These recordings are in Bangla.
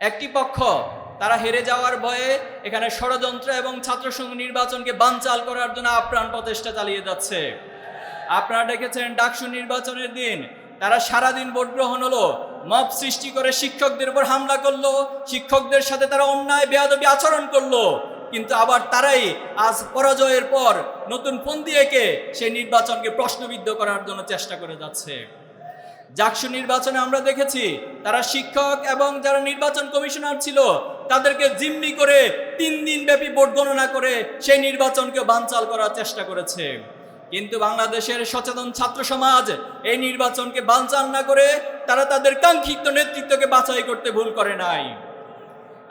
একটি পক্ষ তারা হেরে যাওয়ার ভয়ে এখানে ষড়যন্ত্র এবং ছাত্রসংঘ নির্বাচনকে বানচাল করার জন্য আপ্রাণ প্রচেষ্টা চালিয়ে যাচ্ছে। আপনারা দেখেছেন ডাকসু নির্বাচনের দিন তারা সারাদিন ভোট গ্রহণ হলো, মব সৃষ্টি করে শিক্ষকদের উপর হামলা করলো, শিক্ষকদের সাথে তারা অন্যায় বেয়াদবি আচরণ করলো, কিন্তু আবার তারাই আজ পরাজয়ের পর নতুন ফন্দি এঁকে সেই নির্বাচনকে প্রশ্নবিদ্ধ করার জন্য চেষ্টা করে যাচ্ছে। জাকসু নির্বাচনে আমরা দেখেছি তারা শিক্ষক এবং যারা নির্বাচন কমিশনার ছিল তাদেরকে জিম্মি করে 3 দিন ব্যাপী ভোট গণনা করে সেই নির্বাচনকে বানচাল করার চেষ্টা করেছে। কিন্তু বাংলাদেশের সচেতন ছাত্র সমাজ এই নির্বাচনকে বানচাল না করে তারা তাদের কাঙ্ক্ষিত নেতৃত্বকে বাছাই করতে ভুল করে নাই।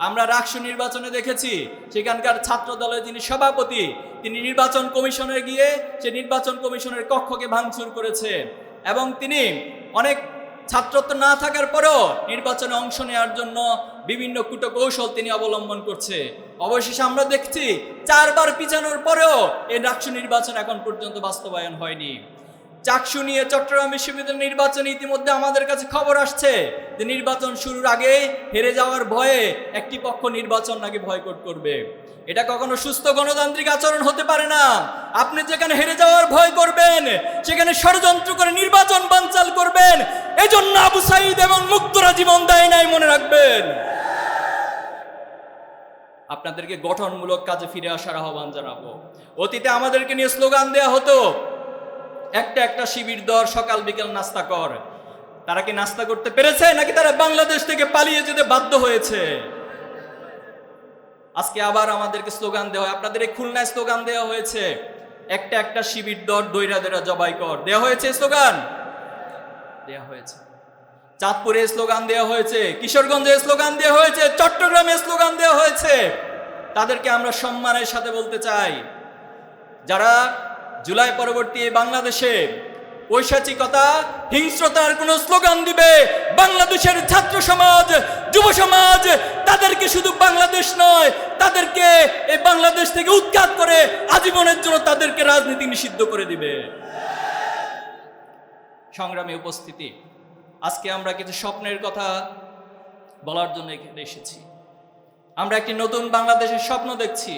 আমরা রাকসু নির্বাচনে দেখেছি সেখানকার ছাত্র দলের যিনি সভাপতি তিনি নির্বাচন কমিশনে গিয়ে সে নির্বাচন কমিশনের কক্ষকে ভাঙচুর করেছে এবং তিনি অনেক ছাত্রত্ব না থাকার পরেও নির্বাচনে অংশ নেওয়ার জন্য বিভিন্ন কূটকৌশল তিনি অবলম্বন করছে। অবশেষে আমরা দেখছি 4 বার পিছানোর পরেও এই ডাকসু নির্বাচন এখন পর্যন্ত বাস্তবায়ন হয়নি। চাকসু নিয়ে চট্টগ্রাম বিশ্ববিদ্যালয় নির্বাচনে ইতিমধ্যে আমাদের কাছে খবর আসছে যে নির্বাচন শুরুর আগে হেরে যাওয়ার ভয়ে একটি পক্ষ নির্বাচন নাকি বয়কট করবে। এটা কখনো সুস্থ গণতান্ত্রিক আচরণ হতে পারে না। আপনি যেখানে হেরে যাওয়ার ভয় করবেন সেখানে ষড়যন্ত্র করে নির্বাচন বানচাল করবেন, এজন্য আবু সাঈদ এবং মুগ্ধরা জীবন দেয় নাই, মনে রাখবেন। আপনাদেরকে গঠনমূলক কাজে ফিরে আসার আহ্বান জানাবো। অতীতে আমাদেরকে নিয়ে স্লোগান দেয়া হতো একটা শিবির দর, সকাল বিকেল নাস্তা কর। তারা কি নাস্তা করতে পেরেছে নাকি তারা বাংলাদেশ থেকে পালিয়ে যেতে বাধ্য হয়েছে? আজকে আবার আমাদেরকে স্লোগান দেওয়া হয়। আপনাদের এই খুলনায় স্লোগান দেওয়া হয়েছে একটা শিবির দর, দৈরা দৈরা জবাই কর। দেওয়া হয়েছে স্লোগান, দেওয়া হয়েছে। চাঁদপুরে স্লোগান দেওয়া হয়েছে, কিশোরগঞ্জে স্লোগান দেওয়া হয়েছে, চট্টগ্রামে স্লোগান দেওয়া হয়েছে। তাদেরকে আমরা সম্মানের সাথে বলতে চাই, যারা জুলাই পরবর্তী বাংলাদেশে পৈশাচিকতা, হিংস্রতার কোন স্লোগান দিবে, বাংলাদেশের ছাত্র সমাজ, যুব সমাজ তাদেরকে শুধু বাংলাদেশ নয়, তাদেরকে এই বাংলাদেশ থেকে উৎখাত করে আজীবনের জন্য তাদেরকে রাজনীতি নিষিদ্ধ করে দিবে। সংগ্রামী উপস্থিতি, আজকে আমরা কিছু স্বপ্নের কথা বলার জন্য এখানে এসেছি। আমরা একটি নতুন বাংলাদেশের স্বপ্ন দেখছি।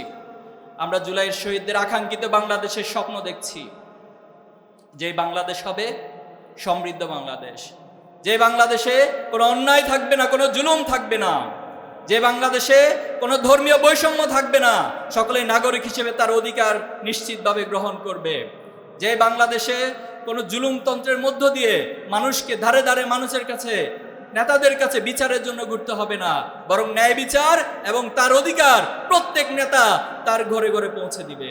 আমরা জুলাইয়ের শহীদদের আকাঙ্ক্ষিত বাংলাদেশের স্বপ্ন দেখছি, যে বাংলাদেশ হবে সমৃদ্ধ বাংলাদেশ, যে বাংলাদেশে কোনো অন্যায় থাকবে না, কোনো জুলুম থাকবে না, যে বাংলাদেশে কোনো ধর্মীয় বৈষম্য থাকবে না, সকলেই নাগরিক হিসেবে তার অধিকার নিশ্চিতভাবে গ্রহণ করবে, যে বাংলাদেশে কোনো জুলুমতন্ত্রের মধ্য দিয়ে মানুষকে ধারে ধারে মানুষের কাছে, নেতাদের কাছে বিচারের জন্য ঘুরতে হবে না, বরং ন্যায় বিচার এবং তার অধিকার প্রত্যেক নেতা তার ঘরে ঘরে পৌঁছে দিবে।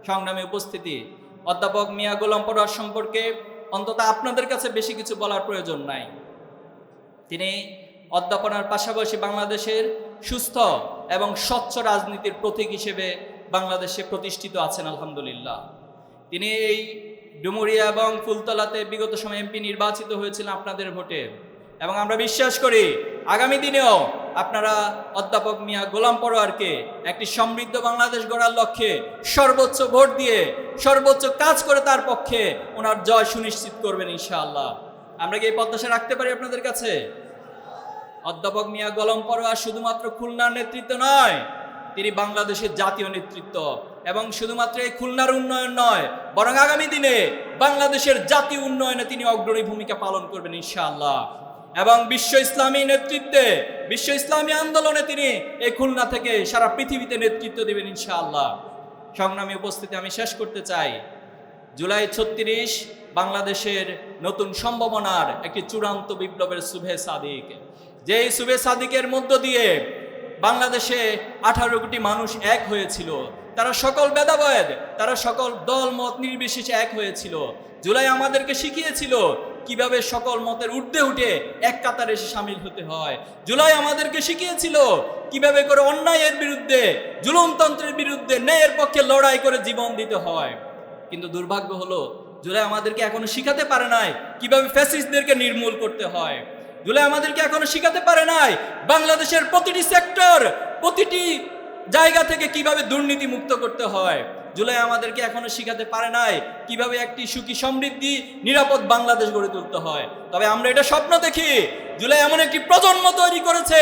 সংগ্রামী উপস্থিতি, অধ্যাপক মিয়া গোলাম পরোয়ার সম্পর্কে অন্তত আপনাদের কাছে বেশি কিছু বলার প্রয়োজন নাই। তিনি অধ্যাপনার পাশাপাশি বাংলাদেশের সুস্থ এবং স্বচ্ছ রাজনীতির প্রতীক হিসেবে বাংলাদেশে প্রতিষ্ঠিত আছেন, আলহামদুলিল্লাহ। তিনি এই ডুমুরিয়া এবং ফুলতলাতে বিগত সময় এমপি নির্বাচিত হয়েছিলেন আপনাদের ভোটে, এবং আমরা বিশ্বাস করি আগামী দিনেও আপনারা অধ্যাপক মিয়া গোলাম পরোয়ারকে একটি সমৃদ্ধ বাংলাদেশ গড়ার লক্ষ্যে সর্বোচ্চ ভোট দিয়ে সর্বোচ্চ কাজ করে তার পক্ষে ওনার জয় সুনিশ্চিত করবেন ইনশাআল্লাহ। আমরা কি এই প্রত্যাশা রাখতে পারি আপনাদের কাছে? অধ্যাপক মিয়া গোলাম পরোয়ার শুধুমাত্র খুলনার নেতৃত্ব নয়, তিনি বাংলাদেশের জাতীয় নেতৃত্ব, এবং শুধুমাত্র এই খুলনার উন্নয়ন নয়, বরং আগামী দিনে বাংলাদেশের জাতীয় উন্নয়নে তিনি অগ্রণী ভূমিকা পালন করবেন ইনশাআল্লাহ। এবং বিশ্ব ইসলামী নেতৃত্বে, বিশ্ব ইসলামী আন্দোলনে তিনি এই খুলনা থেকে সারা পৃথিবীতে নেতৃত্ব দেবেন ইনশাআল্লাহ। সংগ্রামী উপস্থিতি, আমি শেষ করতে চাই, জুলাই 36 বাংলাদেশের নতুন সম্ভাবনার একটি চূড়ান্ত বিপ্লবের শুভে সাদিক, যেই শুভে সাদিকের মধ্য দিয়ে বাংলাদেশে 18 কোটি মানুষ এক হয়েছিল। তারা সকল ভেদাভেদ, তারা সকল দল মত নির্বিশেষে এক হয়েছিল। জুলাই আমাদেরকে শিখিয়েছিল কিভাবে সকল মতের ঊর্ধ্বে উঠে এক কাতারে এসে সামিল হতে হয়। জুলাই আমাদেরকে শিখিয়েছিল কিভাবে করে অন্যায়ের বিরুদ্ধে, জুলুমতন্ত্রের বিরুদ্ধে ন্যায়ের পক্ষে লড়াই করে জীবন দিতে হয়। কিন্তু দুর্ভাগ্য হলো জুলাই আমাদেরকে এখনো শিখাতে পারে নাই কিভাবে ফ্যাসিস্টদেরকে নির্মূল করতে হয়। জুলাই আমাদেরকে এখনো শিখাতে পারে নাই বাংলাদেশের প্রতিটি সেক্টর, প্রতিটি জায়গা থেকে কিভাবে দুর্নীতি মুক্ত করতে হয়। জুলাই আমাদেরকে এখনো শিখাতে পারে নাই কিভাবে একটি সুখী সমৃদ্ধি নিরাপদ বাংলাদেশ গড়ে তুলতে হয়। তবে আমরা এটা স্বপ্ন দেখি, জুলাই এমন একটি প্রজন্ম তৈরি করেছে,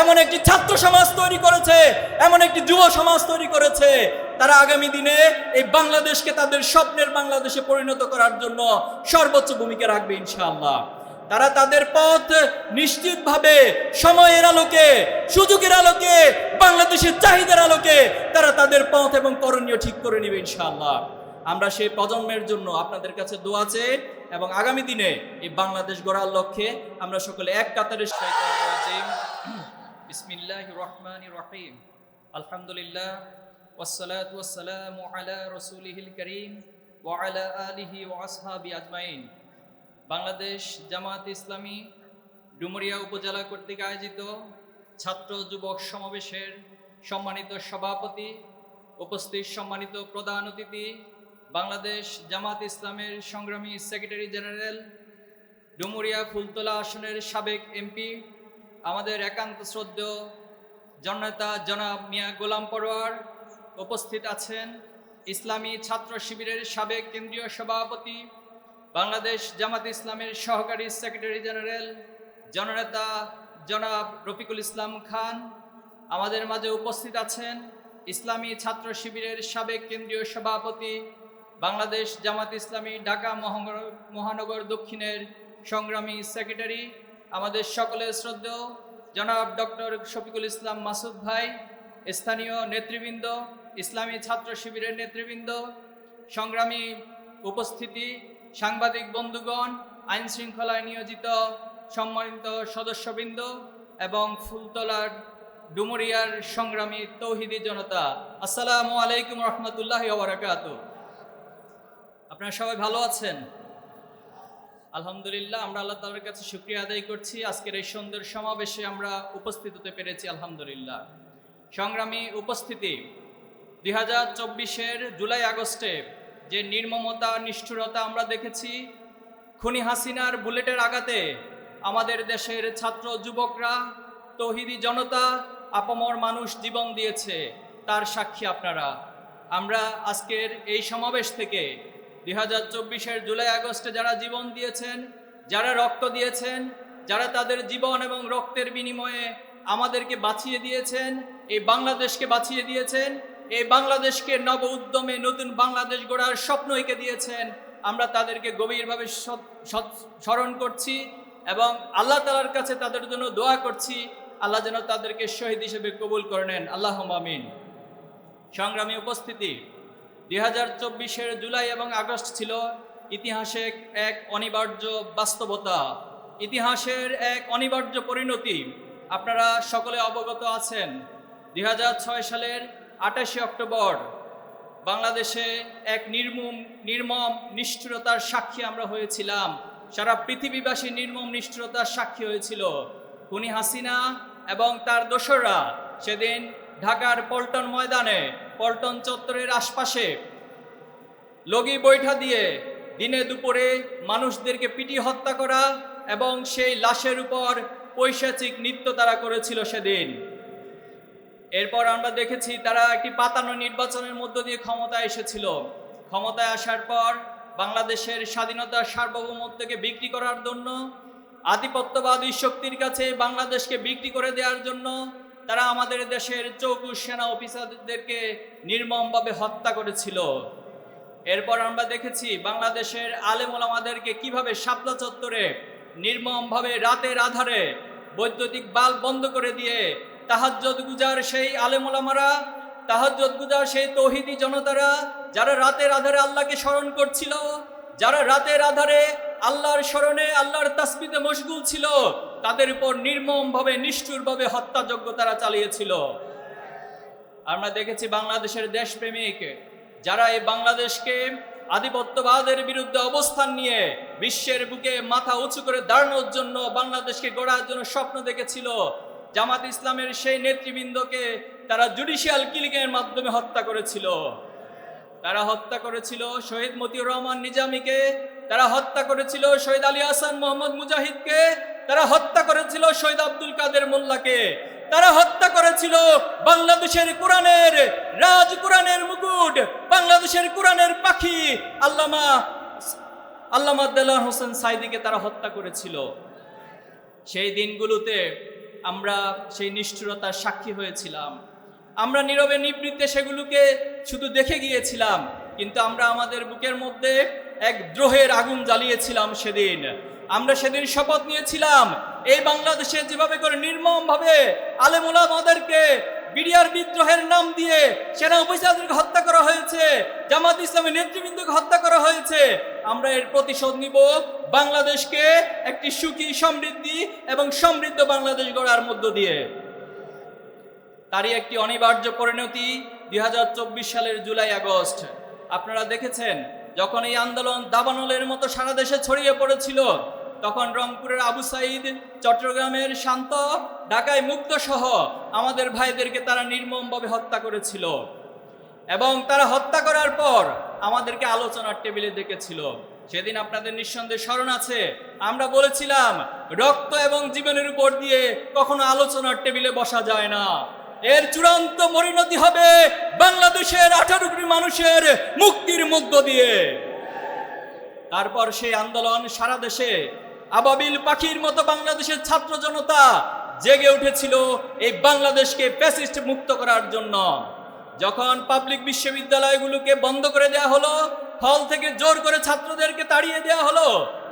এমন একটি ছাত্র সমাজ তৈরি করেছে, এমন একটি যুব সমাজ তৈরি করেছে, তারা আগামী দিনে এই বাংলাদেশকে তাদের স্বপ্নের বাংলাদেশে পরিণত করার জন্য সর্বোচ্চ ভূমিকা রাখবে ইনশাআল্লাহ। তারা তাদের পথ নিশ্চিতভাবে সময়ের আলোকে, সুযোগের আলোকে, বাংলাদেশের চাহিদার আলোকে তারা তাদের পথ এবং করণীয় ঠিক করে নেবে ইনশাআল্লাহ। আমরা সেই প্রজন্মের জন্য আপনাদের কাছে দোয়া চাই এবং আগামী দিনে এই বাংলাদেশ গড়ার লক্ষ্যে আমরা সকলে এক কাতারে বিসমিল্লাহির রহমানির রহিম আলহামদুলিল্লাহ ওয়াসসালাতু ওয়াসসালামু আলা রাসূলিহিল কারীম ওয়া আলা আলিহি ওয়া আসহাবি আজমাইন। বাংলাদেশ জামাত ইসলামী ডুমুরিয়া উপজেলা কর্তৃক আয়োজিত ছাত্র যুবক সমাবেশের সম্মানিত সভাপতি, উপস্থিত সম্মানিত প্রধান অতিথি, বাংলাদেশ জামাত ইসলামের সংগ্রামী সেক্রেটারি জেনারেল, ডুমুরিয়া ফুলতলা আসনের সাবেক এমপি, আমাদের একান্ত শ্রদ্ধেয় জননেতা জনাব মিয়া গোলাম পরোয়ার, উপস্থিত আছেন ইসলামী ছাত্র শিবিরের সাবেক কেন্দ্রীয় সভাপতি, বাংলাদেশ জামাত ইসলামের সহকারী সেক্রেটারি জেনারেল জননেতা জনাব রফিকুল ইসলাম খান। আমাদের মাঝে উপস্থিত আছেন ইসলামী ছাত্র শিবিরের সাবেক কেন্দ্রীয় সভাপতি, বাংলাদেশ জামাত ইসলামী ঢাকা মহানগর দক্ষিণের সংগ্রামী সেক্রেটারি, আমাদের সকলের শ্রদ্ধেয় জনাব ডক্টর শফিকুল ইসলাম মাসুদ ভাই, স্থানীয় নেতৃবৃন্দ, ইসলামী ছাত্র শিবিরের নেতৃবৃন্দ, সংগ্রামী উপস্থিতি, সাংবাদিক বন্ধুগণ, আইন শৃঙ্খলায় নিয়োজিত সম্মানিত সদস্যবৃন্দ এবং ফুলতলার ডুমুরিয়ার সংগ্রামী তৌহিদি জনতা, আসসালামু আলাইকুম রহমতুল্লাহি ওয়া বারাকাতুহু। আপনারা সবাই ভালো আছেন? আলহামদুলিল্লাহ, আমরা আল্লাহ তাআলার কাছে শুকরিয়া আদায় করছি আজকের এই সুন্দর সমাবেশে আমরা উপস্থিত হতে পেরেছি আলহামদুলিল্লাহ। সংগ্রামী উপস্থিতি, 2024-এর জুলাই আগস্টে যে নির্মমতা নিষ্ঠুরতা আমরা দেখেছি, খুনি হাসিনার বুলেটের আঘাতে আমাদের দেশের ছাত্র যুবকরা, তৌহিদি জনতা, আপামর মানুষ জীবন দিয়েছে, তার সাক্ষী আপনারা। আমরা আজকের এই সমাবেশ থেকে 2024-এর জুলাই আগস্টে যারা জীবন দিয়েছেন, যারা রক্ত দিয়েছেন, যারা তাদের জীবন এবং রক্তের বিনিময়ে আমাদেরকে বাঁচিয়ে দিয়েছেন, এই বাংলাদেশকে বাঁচিয়ে দিয়েছেন, এই বাংলাদেশকে নব উদ্যমে নতুন বাংলাদেশ গড়ার স্বপ্ন এঁকে দিয়েছেন, আমরা তাদেরকে গভীরভাবে স্মরণ করছি এবং আল্লাহ তাআলার কাছে তাদের জন্য দোয়া করছি, আল্লাহ যেন তাদেরকে শহীদ হিসেবে কবুল করে নেন, আল্লাহুম্মা আমিন। সংগ্রামী উপস্থিতি, 2024-এর জুলাই এবং আগস্ট ছিল ইতিহাসের এক অনিবার্য বাস্তবতা, ইতিহাসের এক অনিবার্য পরিণতি। আপনারা সকলে অবগত আছেন, 2006 সালের 28 অক্টোবর বাংলাদেশে এক নির্মম নিষ্ঠুরতার সাক্ষী আমরা হয়েছিলাম। সারা পৃথিবীবাসী নির্মম নিষ্ঠুরতার সাক্ষী হয়েছিল। খুনি হাসিনা এবং তার দোসররা সেদিন ঢাকার পল্টন ময়দানে, পল্টন চত্বরের আশপাশে লগি বৈঠা দিয়ে দিনে দুপুরে মানুষদেরকে পিটিয়ে হত্যা করা এবং সেই লাশের উপর পৈশাচিক নৃত্য তারা করেছিল সেদিন। এরপর আমরা দেখেছি তারা একটি পাতানো নির্বাচনের মধ্য দিয়ে ক্ষমতায় এসেছিল। ক্ষমতায় আসার পর বাংলাদেশের স্বাধীনতার সার্বভৌমত্বকে বিক্রি করার জন্য, আধিপত্যবাদী শক্তির কাছে বাংলাদেশকে বিক্রি করে দেওয়ার জন্য তারা আমাদের দেশের চৌকুশ সেনা অফিসারদেরকে নির্মমভাবে হত্যা করেছিল। এরপর আমরা দেখেছি বাংলাদেশের আলেম ওলামাদেরকে কিভাবে শাপলা চত্বরে নির্মমভাবে রাতের আধারে বৈদ্যুতিক বাল্ব বন্ধ করে দিয়ে তাহাজ্জুদ গুজার সেই আলেম ওলামারা, তাহাজ্জুদ গুজার সেই তৌহিদি জনতারা যারা রাতের আধারে আল্লাহকে স্মরণ করছিল, যারা রাতের আধারে আল্লাহর স্মরণে আল্লাহর তাসবিতে মশগুল ছিল, তাদের উপর নির্মমভাবে নিষ্ঠুরভাবে হত্যাযজ্ঞ তারা চালিয়েছিল। আমরা দেখেছি বাংলাদেশের দেশপ্রেমিক যারা এই বাংলাদেশকে আধিপত্যবাদের বিরুদ্ধে অবস্থান নিয়ে বিশ্বের বুকে মাথা উঁচু করে দাঁড়ানোর জন্য, বাংলাদেশকে গড়ার জন্য স্বপ্ন দেখেছিল, জামাত ইসলামের সেই নেতৃবৃন্দকে তারা জুডিশিয়াল কিলিংয়ের মাধ্যমে হত্যা করেছিল। তারা হত্যা করেছিল শহীদ মতিউর রহমান নিজামীকে, তারা হত্যা করেছিল শহীদ আলী হাসান মোহাম্মদ মুজাহিদকে, তারা হত্যা করেছিল শহীদ আব্দুল কাদের মোল্লাকে, তারা হত্যা করেছিল বাংলাদেশের কোরআনের কোরআনের মুকুট, বাংলাদেশের কোরআনের পাখি আল্লামা দেলোয়ার হোসেন সাঈদীকে তারা হত্যা করেছিল। সেই দিনগুলোতে আমরা সেই নিষ্ঠুরতার সাক্ষী হয়েছিলাম। আমরা নীরবে নিবৃত্তে সেগুলোকে শুধু দেখে গিয়েছিলাম, কিন্তু আমরা আমাদের বুকের মধ্যে এক দ্রোহের আগুন জ্বালিয়েছিলাম। সেদিন আমরা শপথ নিয়েছিলাম, এই বাংলাদেশে যেভাবে করে নির্মমভাবে আলেম ওলামাদেরকে বিডিআর বিদ্রোহের নাম দিয়ে সেনা অফিসারদেরকে হত্যা করা হয়েছে, জামাত ইসলামের নেতৃবৃন্দকে হত্যা করা হয়েছে, আমরা এর প্রতিশোধ নিব। বাংলাদেশকে একটি সুখী, সমৃদ্ধি এবং সমৃদ্ধ বাংলাদেশ গড়ার মধ্য দিয়ে। তারই একটি অনিবার্য পরিণতি 2024 সালের জুলাই আগস্ট। আপনারা দেখেছেন, যখন এই আন্দোলন দাবানলের মতো সারা দেশে ছড়িয়ে পড়েছিল, তখন রংপুরের আবু সাঈদ, চট্টগ্রামের শান্ত, ঢাকায় মুক্ত সহ আমাদের ভাইদেরকে তারা নির্মমভাবে হত্যা করেছিল। এবং তারা হত্যা করার পর আমাদেরকে আলোচনার টেবিলে ডেকেছিল। সেদিন আপনাদের নিঃসন্দেহে স্মরণ আছে, আমরা বলেছিলাম রক্ত এবং জীবনের উপর দিয়ে কখনো আলোচনার টেবিলে বসা যায় না। এর চূড়ান্ত পরিণতি হবে বাংলাদেশের 18 কোটি মানুষের মুক্তির মধ্য দিয়ে। তারপর সেই আন্দোলন সারা দেশে আবাবিল পাখির মতো বাংলাদেশের ছাত্র জনতা জেগে উঠেছিল এই বাংলাদেশকে ফ্যাসিস্ট মুক্ত করার জন্য। যখন পাবলিক বিশ্ববিদ্যালয়গুলোকে বন্ধ করে দেওয়া হলো, হল থেকে জোর করে ছাত্রদেরকে তাড়িয়ে দেওয়া হলো,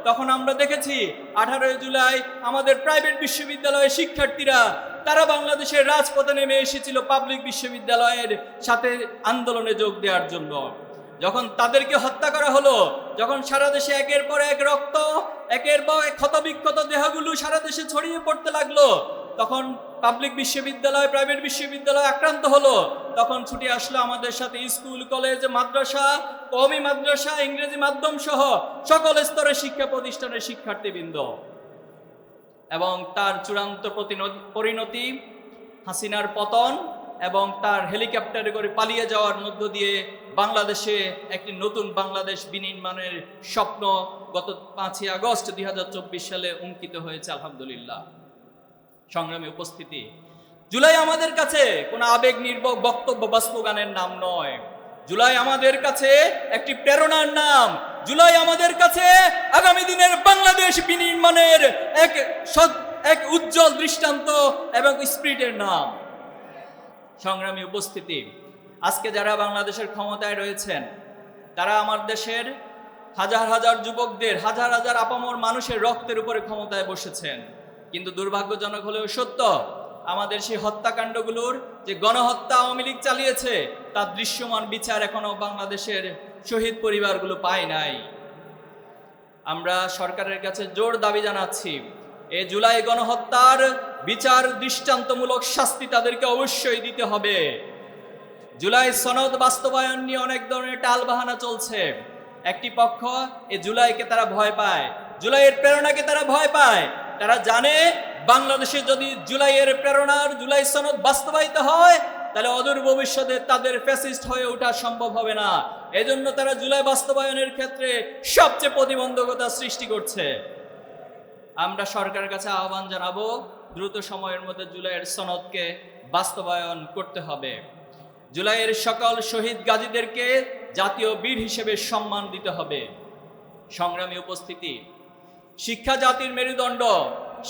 তখন আমরা দেখেছি 18 জুলাই আমাদের প্রাইভেট বিশ্ববিদ্যালয়ের শিক্ষার্থীরা তারা বাংলাদেশের রাজপথে নেমে এসেছিল পাবলিক বিশ্ববিদ্যালয়ের সাথে আন্দোলনে যোগ দেওয়ার জন্য। যখন তাদেরকে হত্যা করা হলো, যখন সারা দেশে একের পর এক রক্ত, একের পর এক ক্ষতবিক্ষত দেহগুলো সারা দেশে ছড়িয়ে পড়তে লাগলো, তখন পাবলিক বিশ্ববিদ্যালয়, প্রাইভেট বিশ্ববিদ্যালয় আক্রান্ত হলো, তখন ছুটে আসলো আমাদের সাথে স্কুল, কলেজ, মাদ্রাসা, কওমি মাদ্রাসা, ইংরেজি মাধ্যম সহ সকল স্তরের শিক্ষা প্রতিষ্ঠানের শিক্ষার্থীবৃন্দ। এবং তার চূড়ান্ত পরিণতি হাসিনার পতন এবং তার হেলিকপ্টারে করে পালিয়ে যাওয়ার মধ্য দিয়ে বাংলাদেশে একটি নতুন বাংলাদেশ বিনির্মাণের স্বপ্ন গত 5 আগস্ট 2024 সালে অঙ্কিত হয়েছে। আলহামদুলিল্লাহ। সংগ্রামী উপস্থিতি, জুলাই আমাদের কাছে কোনো আবেগ নির্ভর বক্তব্য বা স্লোগানের নাম নয়। জুলাই আমাদের কাছে একটি প্রেরণার নাম। জুলাই আমাদের কাছে আগামী দিনের বাংলাদেশ বিনির্মাণের এক উজ্জ্বল দৃষ্টান্ত এবং স্পিরিটের নাম। সংগ্রামী উপস্থিতি, আজকে যারা বাংলাদেশের ক্ষমতায় রয়েছেন, তারা আমার দেশের হাজার হাজার যুবকদের, হাজার হাজার আপামর মানুষের রক্তের উপরে ক্ষমতায় বসেছেন। কিন্তু দুর্ভাগ্যজনক হলেও সত্য, আমাদের সেই হত্যাকাণ্ডগুলোর যে গণহত্যা আওয়ামী লীগ চালিয়েছে, তার দৃশ্যমান বিচার এখনো বাংলাদেশের শহীদ পরিবারগুলো পায় নাই। আমরা সরকারের কাছে জোর দাবি জানাচ্ছি, এই জুলাই গণহত্যার বিচার, দৃষ্টান্তমূলক শাস্তি তাদেরকে অবশ্যই দিতে হবে। জুলাই সনদ বাস্তবায়ন নিয়ে অনেক ধরনের টালবাহানা চলছে। একটি পক্ষ এই জুলাইকে তারা ভয় পায়, জুলাইয়ের প্রেরণাকে তারা ভয় পায়। তারা জানে বাংলাদেশে যদি জুলাইয়ের প্রেরণার জুলাই সনদ বাস্তবায়িত হয়, তাহলে অদূর ভবিষ্যতে তাদের ফ্যাসিস্ট হয়ে ওঠা সম্ভব হবে না। এজন্য তারা জুলাই বাস্তবায়নের ক্ষেত্রে সবচেয়ে প্রতিবন্ধকতা সৃষ্টি করছে। আমরা সরকারের কাছে আহ্বান জানাবো, দ্রুত সময়ের মধ্যে জুলাইয়ের সনদকে বাস্তবায়ন করতে হবে। জুলাইয়ের সকল শহীদ গাজীদেরকে জাতীয় বীর হিসেবে সম্মান দিতে হবে। সংগ্রামী উপস্থিতি, শিক্ষা জাতির মেরুদণ্ড।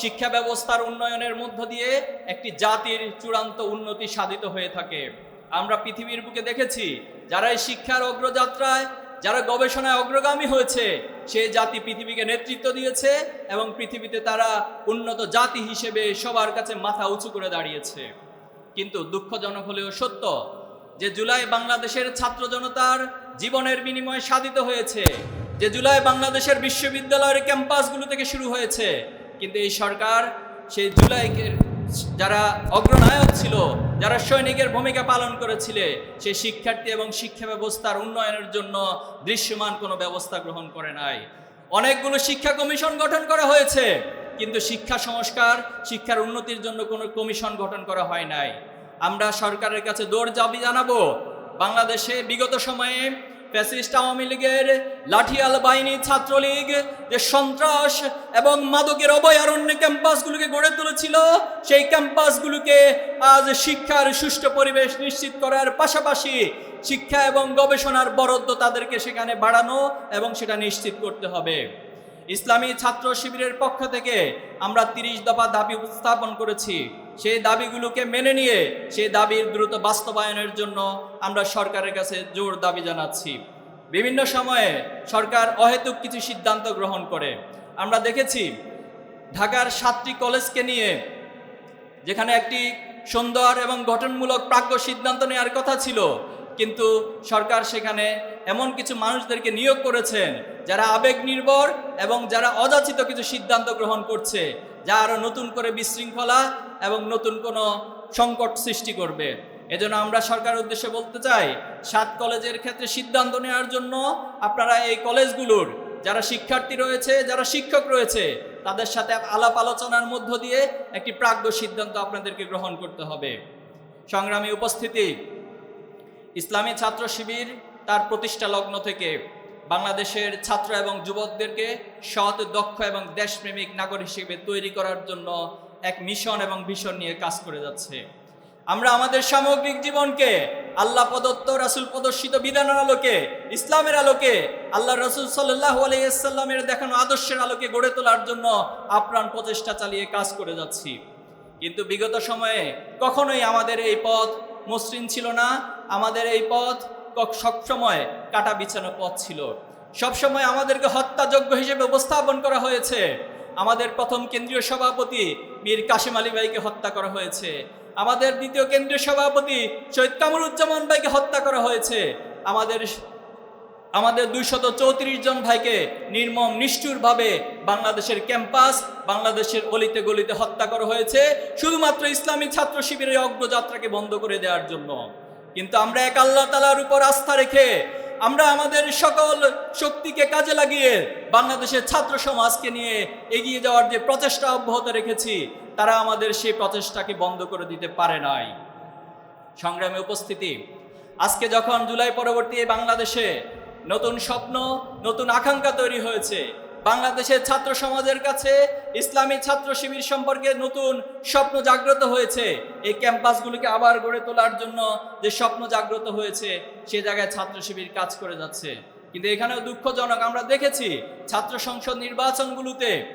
শিক্ষা ব্যবস্থার উন্নয়নের মধ্য দিয়ে একটি জাতির চূড়ান্ত উন্নতি সাধিত হয়ে থাকে। আমরা পৃথিবীর বুকে দেখেছি, যারা এই শিক্ষার অগ্রযাত্রায়, যারা গবেষণায় অগ্রগামী হয়েছে, সেই জাতি পৃথিবীকে নেতৃত্ব দিয়েছে এবং পৃথিবীতে তারা উন্নত জাতি হিসেবে সবার কাছে মাথা উঁচু করে দাঁড়িয়েছে। কিন্তু দুঃখজনক হলেও সত্য যে জুলাই বাংলাদেশের ছাত্র জনতার জীবনের বিনিময়ে সাধিত হয়েছে, যে জুলাই বাংলাদেশের বিশ্ববিদ্যালয়ের ক্যাম্পাসগুলো থেকে শুরু হয়েছে। কিন্তু এই সরকার সেই জুলাইকে যারা অগ্রনায়ক ছিল, যারা সৈনিকের ভূমিকা পালন করেছিল, সেই শিক্ষার্থী এবং শিক্ষা ব্যবস্থার উন্নয়নের জন্য দৃশ্যমান কোনো ব্যবস্থা গ্রহণ করে নাই। অনেকগুলো শিক্ষা কমিশন গঠন করা হয়েছে, কিন্তু শিক্ষা সংস্কার, শিক্ষার উন্নতির জন্য কোনো কমিশন গঠন করা হয় নাই। আমরা সরকারের কাছে জোর দাবি জানাবো, বাংলাদেশে বিগত সময়ে ফ্যাসিস্ট আওয়ামী লীগের লাঠিয়াল বাহিনী ছাত্রলীগ যে সন্ত্রাস এবং মাদকের অভয়ারণ্যে ক্যাম্পাসগুলোকে গড়ে তুলেছিল, সেই ক্যাম্পাসগুলোকে আজ শিক্ষার সুষ্ঠু পরিবেশ নিশ্চিত করার পাশাপাশি শিক্ষা এবং গবেষণার বরাদ্দ তাদেরকে সেখানে বাড়ানো এবং সেটা নিশ্চিত করতে হবে। ইসলামী ছাত্র শিবিরের পক্ষ থেকে আমরা 30 দফা দাবি উপস্থাপন করেছি। সেই দাবিগুলোকে মেনে নিয়ে সেই দাবির দ্রুত বাস্তবায়নের জন্য আমরা সরকারের কাছে জোর দাবি জানাচ্ছি। বিভিন্ন সময়ে সরকার অহেতুক কিছু সিদ্ধান্ত গ্রহণ করে। আমরা দেখেছি ঢাকার 7টি কলেজকে নিয়ে যেখানে একটি সুন্দর এবং গঠনমূলক প্রাজ্ঞ সিদ্ধান্ত নেওয়ার কথা ছিল, কিন্তু সরকার সেখানে এমন কিছু মানুষদেরকে নিয়োগ করেছেন যারা আবেগ নির্ভর এবং যারা অযাচিত কিছু সিদ্ধান্ত গ্রহণ করছে, যা আরও নতুন করে বিশৃঙ্খলা এবং নতুন কোনো সংকট সৃষ্টি করবে। এজন্য আমরা সরকারের উদ্দেশ্যে বলতে চাই, 7 কলেজের ক্ষেত্রে সিদ্ধান্ত নেওয়ার জন্য আপনারা এই কলেজগুলোর যারা শিক্ষার্থী রয়েছে, যারা শিক্ষক রয়েছে, তাদের সাথে আলাপ আলোচনার মধ্য দিয়ে একটি প্রাজ্ঞ সিদ্ধান্ত আপনাদেরকে গ্রহণ করতে হবে। সংগ্রামী উপস্থিতি, ইসলামী ছাত্র শিবির তার প্রতিষ্ঠা লগ্ন থেকে বাংলাদেশের ছাত্র এবং যুবকদেরকে সৎ, দক্ষ এবং দেশপ্রেমিক নাগরিক হিসেবে তৈরি করার জন্য এক মিশন এবং ভিশন নিয়ে কাজ করে যাচ্ছে। আমরা আমাদের সামগ্রিক জীবনকে আল্লাহ প্রদত্ত, রাসূল প্রদর্শিত বিধানের আলোকে, ইসলামের আলোকে, আল্লাহ রাসূল সাল্লাল্লাহু আলাইহি ওয়াসাল্লামের দেখানো আদর্শের আলোকে গড়ে তোলার জন্য আপ্রাণ প্রচেষ্টা চালিয়ে কাজ করে যাচ্ছি। কিন্তু বিগত সময়ে কখনোই আমাদের এই পথ মসৃণ ছিল না। আমাদের এই পথ সবসময় কাটা বিছানো পথ ছিল। সবসময় আমাদেরকে হত্যাযোগ্য হিসেবে উপস্থাপন করা হয়েছে। আমাদের প্রথম কেন্দ্রীয় সভাপতি মীর কাসেম আলী ভাইকে হত্যা করা হয়েছে। আমাদের দ্বিতীয় কেন্দ্রীয় সভাপতি শহীদ কামরুজ্জামান ভাইকে হত্যা করা হয়েছে। আমাদের 234 জন ভাইকে নির্মম নিষ্ঠুরভাবে বাংলাদেশের ক্যাম্পাস, বাংলাদেশের অলিতে গলিতে হত্যা করা হয়েছে শুধুমাত্র ইসলামী ছাত্র শিবিরের অগ্রযাত্রাকে বন্ধ করে দেওয়ার জন্য। কিন্তু আমরা এক আল্লাহ তাআলার উপর আস্থা রেখে আমরা আমাদের সকল শক্তিকে কাজে লাগিয়ে বাংলাদেশের ছাত্র সমাজকে নিয়ে এগিয়ে যাওয়ার যে প্রচেষ্টা অব্যাহত রেখেছি, তারা আমাদের সেই প্রচেষ্টাকে বন্ধ করে দিতে পারে নাই। সংগ্রামী উপস্থিতি, আজকে যখন জুলাই পরবর্তী এই বাংলাদেশে নতুন স্বপ্ন, নতুন আকাঙ্ক্ষা তৈরি হয়েছে, বাংলাদেশের ছাত্র সমাজের কাছে ইসলামী ছাত্র শিবির সম্পর্কে নতুন স্বপ্ন জাগ্রত হয়েছে। এই ক্যাম্পাসগুলিকে আবার গড়ে তোলার জন্য যে স্বপ্ন জাগ্রত হয়েছে, সে জায়গায় ছাত্র শিবির কাজ করে যাচ্ছে। কিন্তু এখানেও দুঃখজনক, আমরা দেখেছি ছাত্র সংসদ নির্বাচনগুলোতে